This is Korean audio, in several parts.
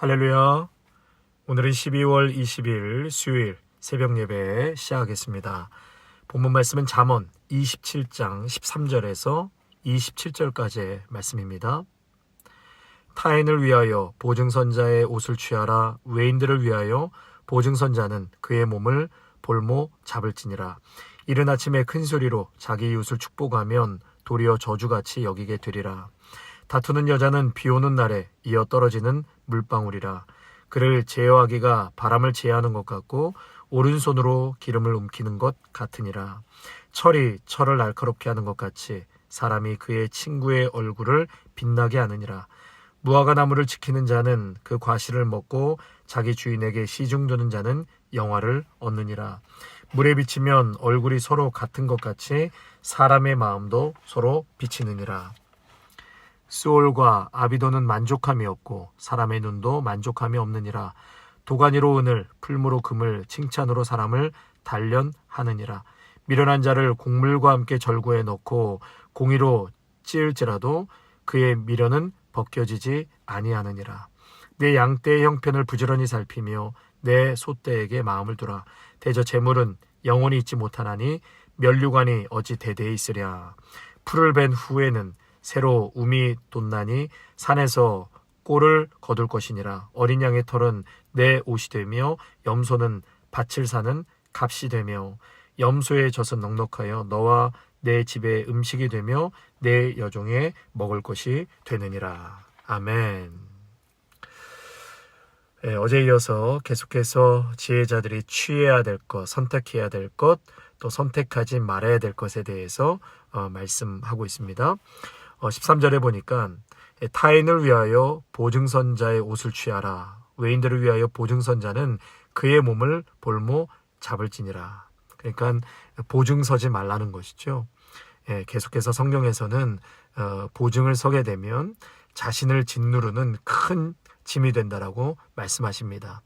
할렐루야. 오늘은 12월 20일 수요일 새벽 예배 시작하겠습니다. 본문 말씀은 잠언 27장 13절에서 27절까지의 말씀입니다. 타인을 위하여 보증선자의 옷을 취하라. 외인들을 위하여 보증선자는 그의 몸을 볼모 잡을지니라. 이른 아침에 큰 소리로 자기 이웃을 축복하면 도리어 저주같이 여기게 되리라. 다투는 여자는 비 오는 날에 이어 떨어지는 물방울이라. 그를 제어하기가 바람을 제어하는 것 같고 오른손으로 기름을 움키는 것 같으니라. 철이 철을 날카롭게 하는 것 같이 사람이 그의 친구의 얼굴을 빛나게 하느니라. 무화과 나무를 지키는 자는 그 과실을 먹고 자기 주인에게 시중드는 자는 영화를 얻느니라. 물에 비치면 얼굴이 서로 같은 것 같이 사람의 마음도 서로 비치느니라. 수올과 아비도는 만족함이 없고 사람의 눈도 만족함이 없느니라. 도가니로 은을 풀무로 금을 칭찬으로 사람을 단련하느니라. 미련한 자를 곡물과 함께 절구에 넣고 공의로 찌을지라도 그의 미련은 벗겨지지 아니하느니라. 내 양떼의 형편을 부지런히 살피며 내 소떼에게 마음을 두라. 대저 재물은 영원히 있지 못하나니 면류관이 어찌 대대에 있으랴. 풀을 벤 후에는 새로 움이 돋나니 산에서 꼴을 거둘 것이니라. 어린 양의 털은 내 옷이 되며 염소는 밭을 사는 값이 되며 염소의 젖은 넉넉하여 너와 내 집의 음식이 되며 내 여종의 먹을 것이 되느니라. 아멘. 어제 이어서 계속해서 지혜자들이 취해야 될 것, 선택해야 될 것, 또 선택하지 말아야 될 것에 대해서 말씀하고 있습니다. 13절에 보니까 타인을 위하여 보증선자의 옷을 취하라. 외인들을 위하여 보증선자는 그의 몸을 볼모 잡을지니라. 그러니까 보증서지 말라는 것이죠. 계속해서 성경에서는 보증을 서게 되면 자신을 짓누르는 큰 짐이 된다라고 말씀하십니다.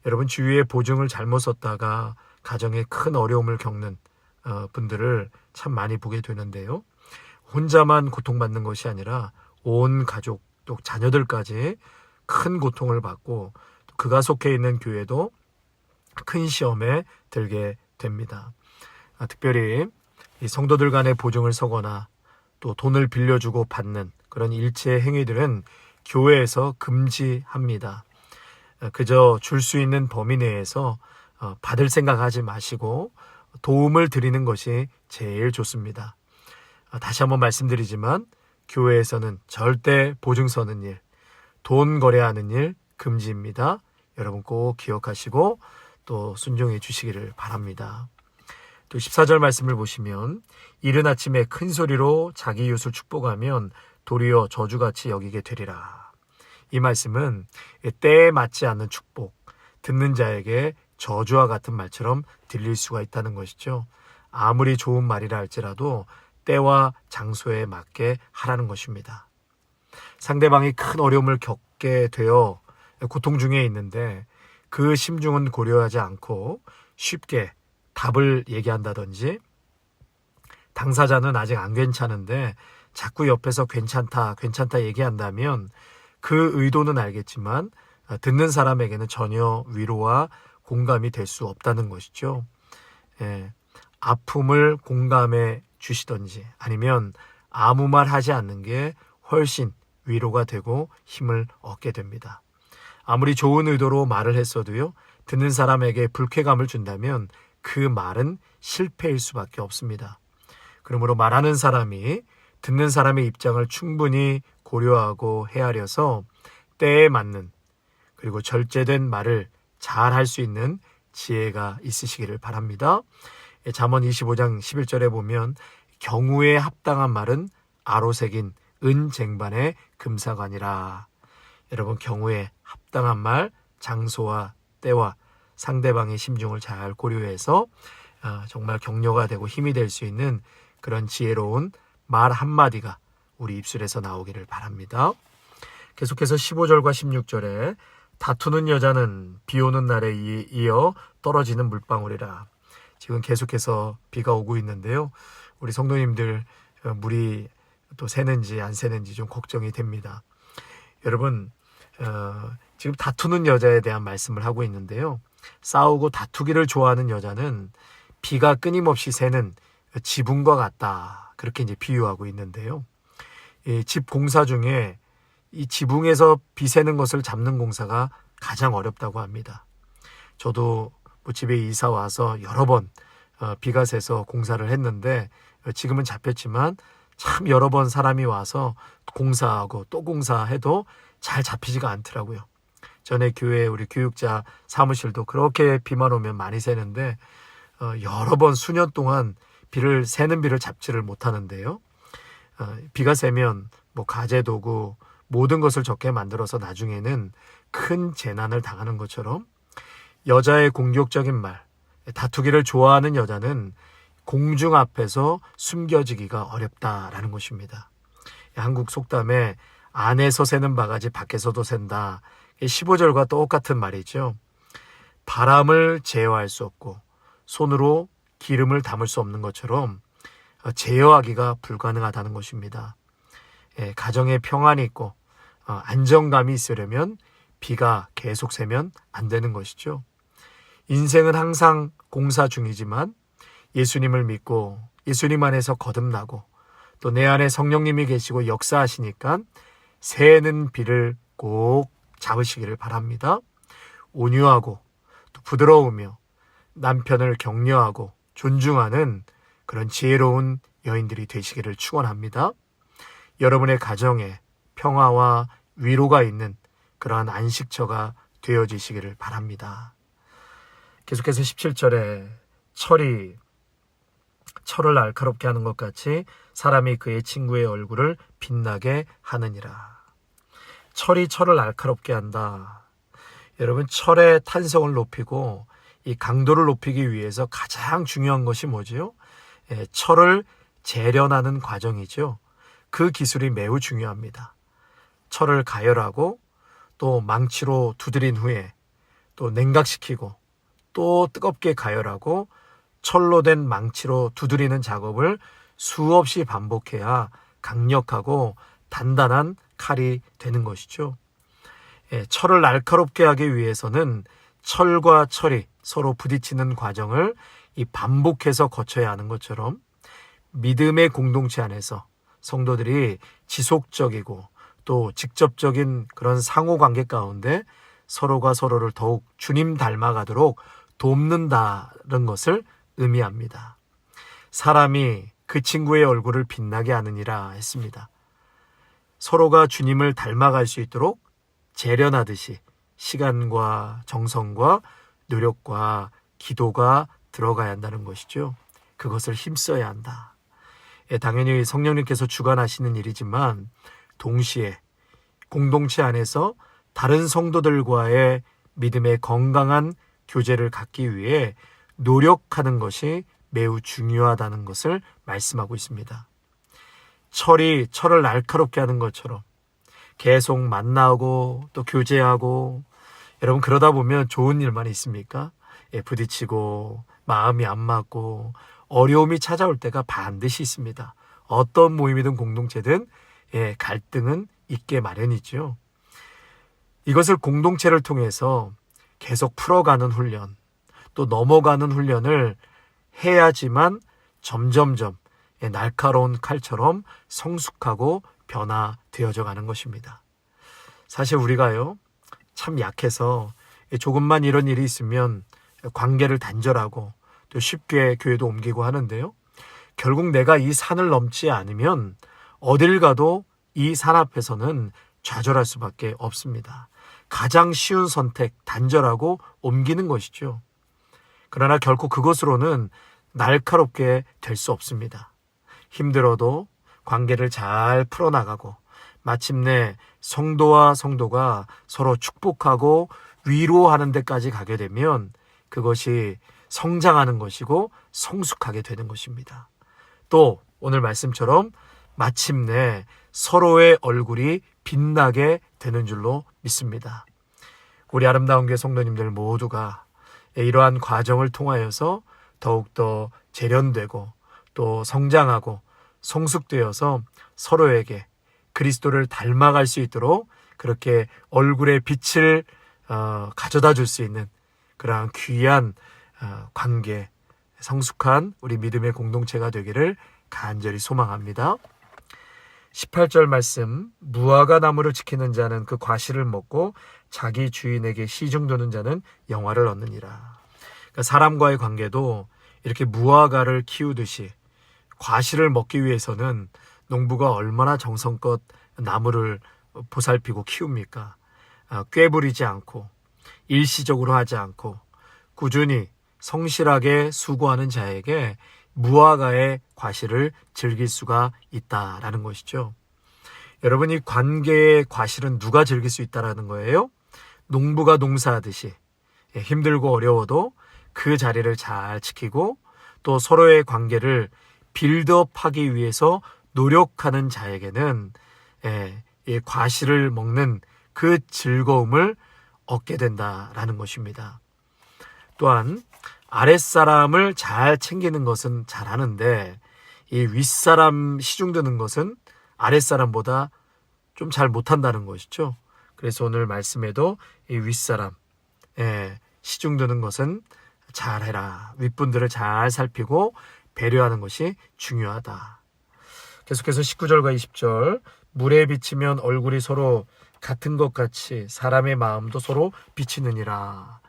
여러분 주위에 보증을 잘못 썼다가 가정에 큰 어려움을 겪는 분들을 참 많이 보게 되는데요. 혼자만 고통받는 것이 아니라 온 가족 또 자녀들까지 큰 고통을 받고 그가 속해 있는 교회도 큰 시험에 들게 됩니다. 특별히 이 성도들 간의 보증을 서거나 또 돈을 빌려주고 받는 그런 일체 행위들은 교회에서 금지합니다. 그저 줄 수 있는 범위 내에서 받을 생각하지 마시고 도움을 드리는 것이 제일 좋습니다. 다시 한번 말씀드리지만 교회에서는 절대 보증 서는 일, 돈 거래하는 일 금지입니다. 여러분 꼭 기억하시고 또 순종해 주시기를 바랍니다. 또 14절 말씀을 보시면 이른 아침에 큰 소리로 자기 이웃을 축복하면 도리어 저주같이 여기게 되리라. 이 말씀은 때에 맞지 않는 축복, 듣는 자에게 저주와 같은 말처럼 들릴 수가 있다는 것이죠. 아무리 좋은 말이라 할지라도 때와 장소에 맞게 하라는 것입니다. 상대방이 큰 어려움을 겪게 되어 고통 중에 있는데 그 심중은 고려하지 않고 쉽게 답을 얘기한다든지 당사자는 아직 안 괜찮은데 자꾸 옆에서 괜찮다 얘기한다면 그 의도는 알겠지만 듣는 사람에게는 전혀 위로와 공감이 될 수 없다는 것이죠. 아픔을 공감해 주시던지 아니면 아무 말 하지 않는 게 훨씬 위로가 되고 힘을 얻게 됩니다. 아무리 좋은 의도로 말을 했어도요, 듣는 사람에게 불쾌감을 준다면 그 말은 실패일 수밖에 없습니다. 그러므로 말하는 사람이 듣는 사람의 입장을 충분히 고려하고 헤아려서 때에 맞는 그리고 절제된 말을 잘 할 수 있는 지혜가 있으시기를 바랍니다. 잠언 25장 11절에 보면 경우에 합당한 말은 아로새긴 은쟁반의 금사관이라. 여러분 경우에 합당한 말, 장소와 때와 상대방의 심중을 잘 고려해서 정말 격려가 되고 힘이 될 수 있는 그런 지혜로운 말 한마디가 우리 입술에서 나오기를 바랍니다. 계속해서 15절과 16절에 다투는 여자는 비 오는 날에 이어 떨어지는 물방울이라. 지금 계속해서 비가 오고 있는데요. 우리 성도님들 물이 또 새는지 안 새는지 좀 걱정이 됩니다. 여러분 지금 다투는 여자에 대한 말씀을 하고 있는데요. 싸우고 다투기를 좋아하는 여자는 비가 끊임없이 새는 지붕과 같다. 그렇게 이제 비유하고 있는데요. 이 집 공사 중에 이 지붕에서 비 새는 것을 잡는 공사가 가장 어렵다고 합니다. 저도 뭐 집에 이사 와서 여러 번 비가 새서 공사를 했는데 지금은 잡혔지만 참 여러 번 사람이 와서 공사하고 또 공사해도 잘 잡히지가 않더라고요. 전에 교회 우리 교육자 사무실도 그렇게 비만 오면 많이 새는데 여러 번 수년 동안 새는 비를 잡지를 못하는데요. 비가 새면 뭐 가재도구 모든 것을 적게 만들어서 나중에는 큰 재난을 당하는 것처럼 여자의 공격적인 말, 다투기를 좋아하는 여자는 공중 앞에서 숨겨지기가 어렵다라는 것입니다. 한국 속담에 안에서 새는 바가지 밖에서도 샌다. 15절과 똑같은 말이죠. 바람을 제어할 수 없고 손으로 기름을 담을 수 없는 것처럼 제어하기가 불가능하다는 것입니다. 가정에 평안이 있고 안정감이 있으려면 비가 계속 새면 안 되는 것이죠. 인생은 항상 공사 중이지만 예수님을 믿고 예수님 안에서 거듭나고 또 내 안에 성령님이 계시고 역사하시니까 새는 비를 꼭 잡으시기를 바랍니다. 온유하고 또 부드러우며 남편을 격려하고 존중하는 그런 지혜로운 여인들이 되시기를 축원합니다. 여러분의 가정에 평화와 위로가 있는 그러한 안식처가 되어지시기를 바랍니다. 계속해서 17절에 철을 날카롭게 하는 것 같이 사람이 그의 친구의 얼굴을 빛나게 하느니라. 철을 날카롭게 한다. 여러분, 철의 탄성을 높이고 이 강도를 높이기 위해서 가장 중요한 것이 뭐죠? 철을 재련하는 과정이죠. 그 기술이 매우 중요합니다. 철을 가열하고 또 망치로 두드린 후에 또 냉각시키고 또 뜨겁게 가열하고 철로 된 망치로 두드리는 작업을 수없이 반복해야 강력하고 단단한 칼이 되는 것이죠. 철을 날카롭게 하기 위해서는 철과 철이 서로 부딪히는 과정을 반복해서 거쳐야 하는 것처럼 믿음의 공동체 안에서 성도들이 지속적이고 또 직접적인 그런 상호관계 가운데 서로가 서로를 더욱 주님 닮아가도록 돕는다는 것을 의미합니다. 사람이 그 친구의 얼굴을 빛나게 하느니라 했습니다. 서로가 주님을 닮아갈 수 있도록 재련하듯이 시간과 정성과 노력과 기도가 들어가야 한다는 것이죠. 그것을 힘써야 한다. 당연히 성령님께서 주관하시는 일이지만 동시에 공동체 안에서 다른 성도들과의 믿음의 건강한 교제를 갖기 위해 노력하는 것이 매우 중요하다는 것을 말씀하고 있습니다. 철을 날카롭게 하는 것처럼 계속 만나고 또 교제하고 여러분 그러다 보면 좋은 일만 있습니까? 부딪히고 마음이 안 맞고 어려움이 찾아올 때가 반드시 있습니다. 어떤 모임이든 공동체든 갈등은 있게 마련이죠. 이것을 공동체를 통해서 계속 풀어가는 훈련, 또 넘어가는 훈련을 해야지만 점점점 날카로운 칼처럼 성숙하고 변화되어져 가는 것입니다. 사실 우리가요, 참 약해서 조금만 이런 일이 있으면 관계를 단절하고 또 쉽게 교회도 옮기고 하는데요. 결국 내가 이 산을 넘지 않으면 어딜 가도 이 산 앞에서는 좌절할 수밖에 없습니다. 가장 쉬운 선택, 단절하고 옮기는 것이죠. 그러나 결코 그것으로는 날카롭게 될 수 없습니다. 힘들어도 관계를 잘 풀어나가고 마침내 성도와 성도가 서로 축복하고 위로하는 데까지 가게 되면 그것이 성장하는 것이고 성숙하게 되는 것입니다. 또 오늘 말씀처럼 마침내 서로의 얼굴이 빛나게 되는 줄로 믿습니다. 우리 아름다운 교회 성도님들 모두가 이러한 과정을 통하여서 더욱더 재련되고 또 성장하고 성숙되어서 서로에게 그리스도를 닮아갈 수 있도록 그렇게 얼굴의 빛을 가져다 줄 수 있는 그러한 귀한 관계, 성숙한 우리 믿음의 공동체가 되기를 간절히 소망합니다. 18절 말씀, 무화과 나무를 지키는 자는 그 과실을 먹고 자기 주인에게 시중도는 자는 영화를 얻느니라. 그러니까 사람과의 관계도 이렇게 무화과를 키우듯이 과실을 먹기 위해서는 농부가 얼마나 정성껏 나무를 보살피고 키웁니까? 꾀부리지 않고 일시적으로 하지 않고 꾸준히 성실하게 수고하는 자에게 무화과의 과실을 즐길 수가 있다라는 것이죠. 여러분, 이 관계의 과실은 누가 즐길 수 있다라는 거예요? 농부가 농사하듯이 힘들고 어려워도 그 자리를 잘 지키고 또 서로의 관계를 빌드업하기 위해서 노력하는 자에게는 이 과실을 먹는 그 즐거움을 얻게 된다라는 것입니다. 또한 아랫사람을 잘 챙기는 것은 잘하는데 이 윗사람 시중드는 것은 아랫사람보다 좀 잘 못한다는 것이죠. 그래서 오늘 말씀에도 이 윗사람 시중드는 것은 잘해라. 윗분들을 잘 살피고 배려하는 것이 중요하다. 계속해서 19절과 20절, 물에 비치면 얼굴이 서로 같은 것 같이 사람의 마음도 서로 비치느니라.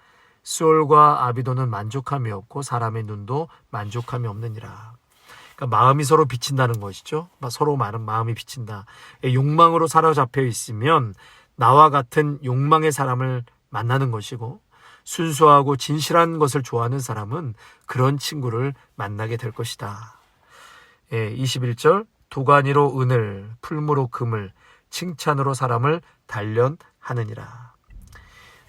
수올과 아비도는 만족함이 없고 사람의 눈도 만족함이 없느니라. 그러니까 마음이 서로 비친다는 것이죠. 서로 마음이 비친다. 욕망으로 사로잡혀 있으면 나와 같은 욕망의 사람을 만나는 것이고 순수하고 진실한 것을 좋아하는 사람은 그런 친구를 만나게 될 것이다. 21절, 도가니로 은을, 풀무로 금을, 칭찬으로 사람을 단련하느니라.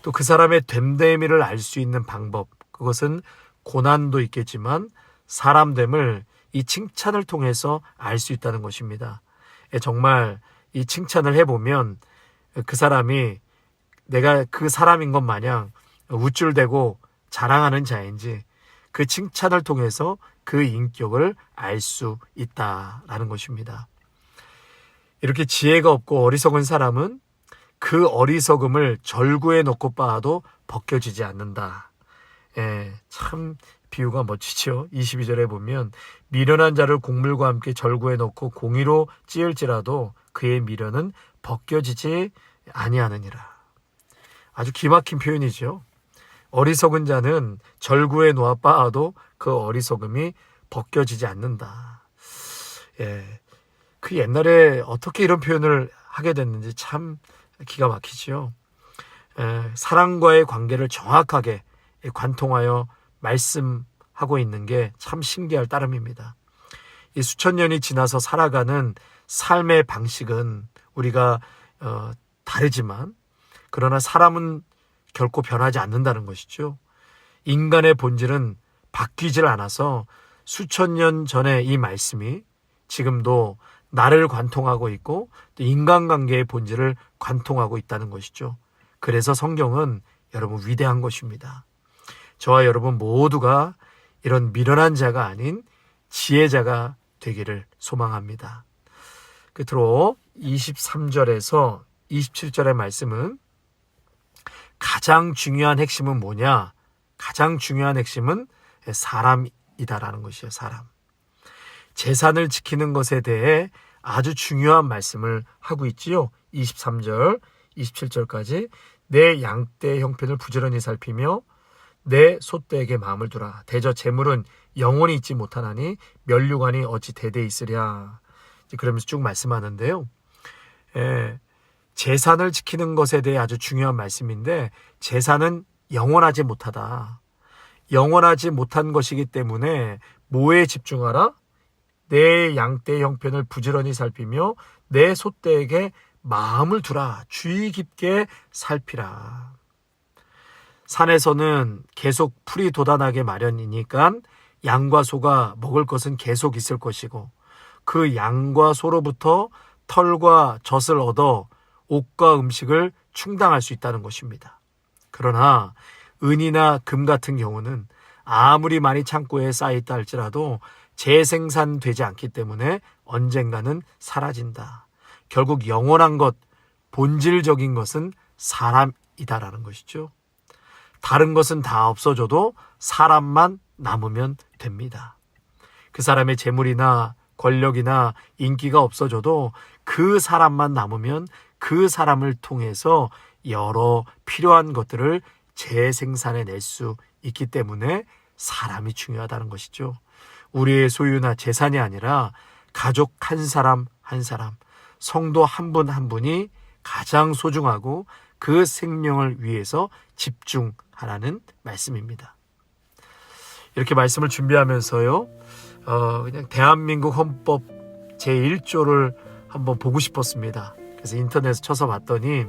또 그 사람의 됨됨이를 알 수 있는 방법, 그것은 고난도 있겠지만 사람됨을 이 칭찬을 통해서 알 수 있다는 것입니다. 정말 이 칭찬을 해보면 그 사람이 내가 그 사람인 것 마냥 우쭐대고 자랑하는 자인지 그 칭찬을 통해서 그 인격을 알 수 있다라는 것입니다. 이렇게 지혜가 없고 어리석은 사람은 그 어리석음을 절구에 놓고 빻아도 벗겨지지 않는다. 참 비유가 멋지죠. 22절에 보면 미련한 자를 곡물과 함께 절구에 넣고 공의로 찌을지라도 그의 미련은 벗겨지지 아니하느니라. 아주 기막힌 표현이죠. 어리석은 자는 절구에 놓아 빻아도 그 어리석음이 벗겨지지 않는다. 그 옛날에 어떻게 이런 표현을 하게 됐는지 참 기가 막히죠. 사랑과의 관계를 정확하게 관통하여 말씀하고 있는 게 참 신기할 따름입니다. 이 수천 년이 지나서 살아가는 삶의 방식은 우리가 다르지만 그러나 사람은 결코 변하지 않는다는 것이죠. 인간의 본질은 바뀌질 않아서 수천 년 전에 이 말씀이 지금도 나를 관통하고 있고 또 인간관계의 본질을 관통하고 있다는 것이죠. 그래서 성경은 여러분 위대한 것입니다. 저와 여러분 모두가 이런 미련한 자가 아닌 지혜자가 되기를 소망합니다. 끝으로 23절에서 27절의 말씀은 가장 중요한 핵심은 뭐냐? 가장 중요한 핵심은 사람이다라는 것이에요. 사람. 재산을 지키는 것에 대해 아주 중요한 말씀을 하고 있지요. 23절, 27절까지 내 양떼의 형편을 부지런히 살피며 내 소떼에게 마음을 두라. 대저 재물은 영원히 있지 못하나니 면류관이 어찌 대대 있으랴. 그러면서 쭉 말씀하는데요. 재산을 지키는 것에 대해 아주 중요한 말씀인데 재산은 영원하지 못하다. 영원하지 못한 것이기 때문에 뭐에 집중하라? 내 양떼의 형편을 부지런히 살피며 내 소떼에게 마음을 두라. 주의 깊게 살피라. 산에서는 계속 풀이 돋아나게 마련이니까 양과 소가 먹을 것은 계속 있을 것이고 그 양과 소로부터 털과 젖을 얻어 옷과 음식을 충당할 수 있다는 것입니다. 그러나 은이나 금 같은 경우는 아무리 많이 창고에 쌓여있다 할지라도 재생산되지 않기 때문에 언젠가는 사라진다. 결국 영원한 것, 본질적인 것은 사람이다라는 것이죠. 다른 것은 다 없어져도 사람만 남으면 됩니다. 그 사람의 재물이나 권력이나 인기가 없어져도 그 사람만 남으면 그 사람을 통해서 여러 필요한 것들을 재생산해낼 수 있기 때문에 사람이 중요하다는 것이죠. 우리의 소유나 재산이 아니라 가족 한 사람 한 사람, 성도 한 분 한 분이 가장 소중하고 그 생명을 위해서 집중하라는 말씀입니다. 이렇게 말씀을 준비하면서요, 그냥 대한민국 헌법 제1조를 한번 보고 싶었습니다. 그래서 인터넷에 쳐서 봤더니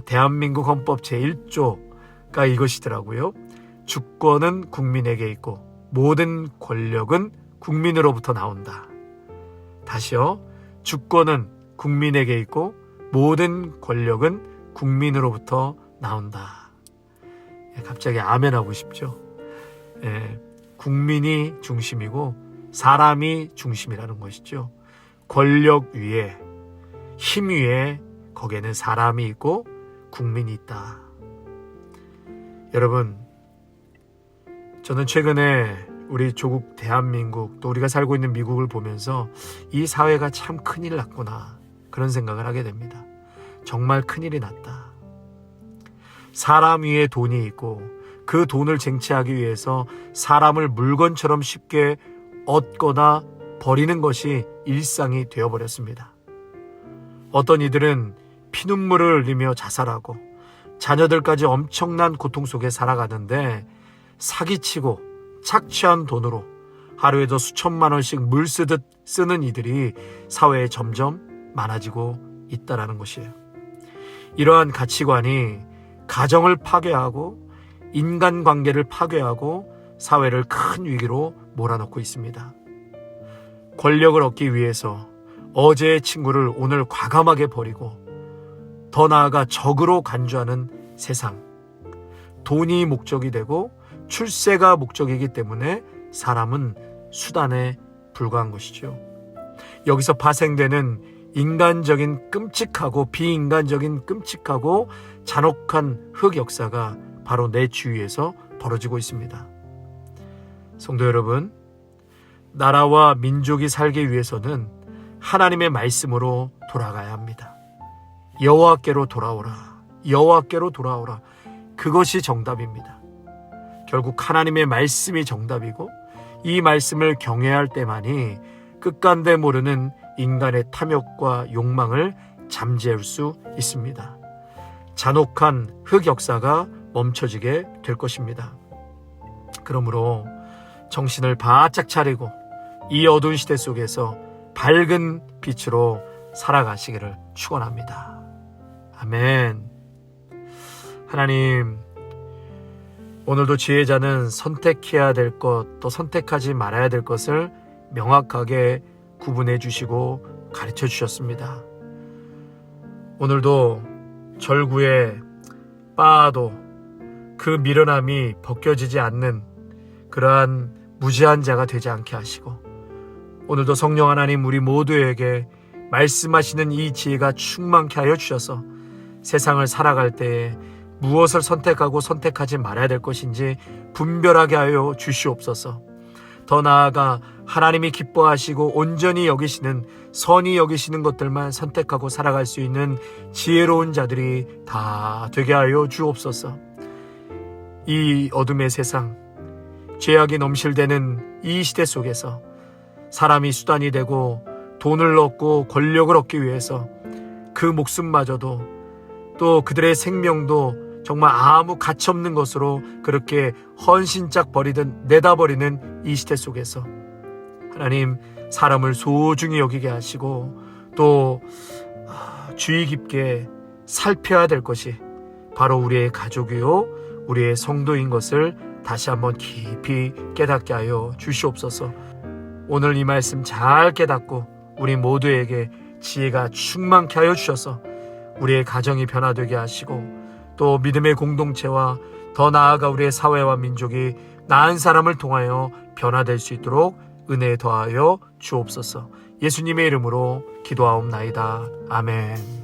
대한민국 헌법 제1조가 이것이더라고요. 주권은 국민에게 있고 모든 권력은 국민으로부터 나온다. 다시요. 주권은 국민에게 있고 모든 권력은 국민으로부터 나온다. 갑자기 아멘하고 싶죠. 국민이 중심이고 사람이 중심이라는 것이죠. 권력 위에, 힘 위에 거기에는 사람이 있고 국민이 있다. 여러분, 저는 최근에 우리 조국 대한민국, 또 우리가 살고 있는 미국을 보면서 이 사회가 참 큰일 났구나, 그런 생각을 하게 됩니다. 정말 큰일이 났다. 사람 위에 돈이 있고 그 돈을 쟁취하기 위해서 사람을 물건처럼 쉽게 얻거나 버리는 것이 일상이 되어버렸습니다. 어떤 이들은 피눈물을 흘리며 자살하고 자녀들까지 엄청난 고통 속에 살아가는데, 사기치고 착취한 돈으로 하루에도 수천만 원씩 물 쓰듯 쓰는 이들이 사회에 점점 많아지고 있다는 것이에요. 이러한 가치관이 가정을 파괴하고 인간관계를 파괴하고 사회를 큰 위기로 몰아넣고 있습니다. 권력을 얻기 위해서 어제의 친구를 오늘 과감하게 버리고 더 나아가 적으로 간주하는 세상. 돈이 목적이 되고 출세가 목적이기 때문에 사람은 수단에 불과한 것이죠. 여기서 파생되는 인간적인 끔찍하고 비인간적인 끔찍하고 잔혹한 흑역사가 바로 내 주위에서 벌어지고 있습니다. 성도 여러분, 나라와 민족이 살기 위해서는 하나님의 말씀으로 돌아가야 합니다. 여호와께로 돌아오라. 여호와께로 돌아오라. 그것이 정답입니다. 결국 하나님의 말씀이 정답이고 이 말씀을 경외할 때만이 끝간데 모르는 인간의 탐욕과 욕망을 잠재울 수 있습니다. 잔혹한 흑역사가 멈춰지게 될 것입니다. 그러므로 정신을 바짝 차리고 이 어두운 시대 속에서 밝은 빛으로 살아가시기를 축원합니다. 아멘. 하나님, 오늘도 지혜자는 선택해야 될 것, 또 선택하지 말아야 될 것을 명확하게 구분해 주시고 가르쳐 주셨습니다. 오늘도 절구에 빻아도 그 미련함이 벗겨지지 않는 그러한 무지한 자가 되지 않게 하시고, 오늘도 성령 하나님 우리 모두에게 말씀하시는 이 지혜가 충만케 하여 주셔서 세상을 살아갈 때에 무엇을 선택하고 선택하지 말아야 될 것인지 분별하게 하여 주시옵소서. 더 나아가 하나님이 기뻐하시고 온전히 여기시는, 선히 여기시는 것들만 선택하고 살아갈 수 있는 지혜로운 자들이 다 되게 하여 주옵소서. 이 어둠의 세상, 죄악이 넘실대는 이 시대 속에서 사람이 수단이 되고 돈을 얻고 권력을 얻기 위해서 그 목숨마저도, 또 그들의 생명도 정말 아무 가치없는 것으로 그렇게 헌신짝 내다버리는 이 시대 속에서 하나님, 사람을 소중히 여기게 하시고 또 주의 깊게 살펴야 될 것이 바로 우리의 가족이요 우리의 성도인 것을 다시 한번 깊이 깨닫게 하여 주시옵소서. 오늘 이 말씀 잘 깨닫고 우리 모두에게 지혜가 충만케 하여 주셔서 우리의 가정이 변화되게 하시고 또 믿음의 공동체와 더 나아가 우리의 사회와 민족이 나은 사람을 통하여 변화될 수 있도록 은혜 더하여 주옵소서. 예수님의 이름으로 기도하옵나이다. 아멘.